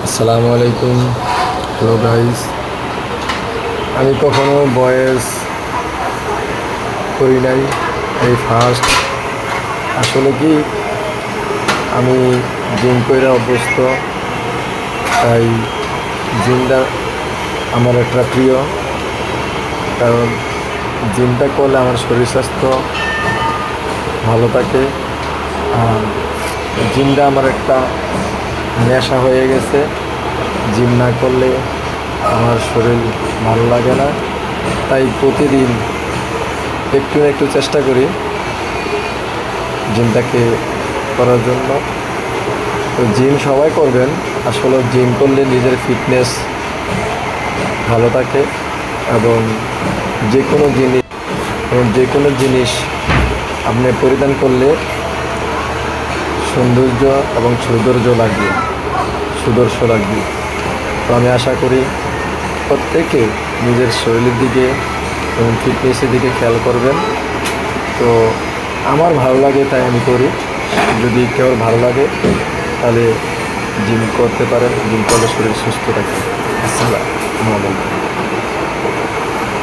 আসসালামু আলাইকুম। Hello guys, আমি কখনো ভয়েস করি নাই, এই ফার্স্ট। আসলে কি, আমি জিম কইরা অভ্যস্ত, তাই জিমটা আমার একটা প্রিয়। কারণ জিমটা করলে আমার শরীর স্বাস্থ্য ভালো থাকে। আর জিমটা আমার একটা নেশা হয়ে গেছে। জিম না করলে আমার শরীর ভালো লাগে না, তাই প্রতিদিন একটু না একটু চেষ্টা করি জিমটাকে করার জন্য। তো জিম সবাই করবেন। আসলে জিম করলে নিজের ফিটনেস ভালো থাকে এবং যে কোনো জিনিস আপনি পরিধান করলে সৌন্দর্য এবং সুদর্শ লাগবে। তো আমি আশা করি প্রত্যেকে নিজের শরীরের দিকে এবং ফিটনেসের দিকে খেয়াল করবেন। তো আমার ভালো লাগে তাই আমি করি। যদি কেউ ভালো লাগে তাহলে জিম করতে পারেন। জিম করলে শরীর সুস্থ থাকে। আসসালামু আলাইকুম।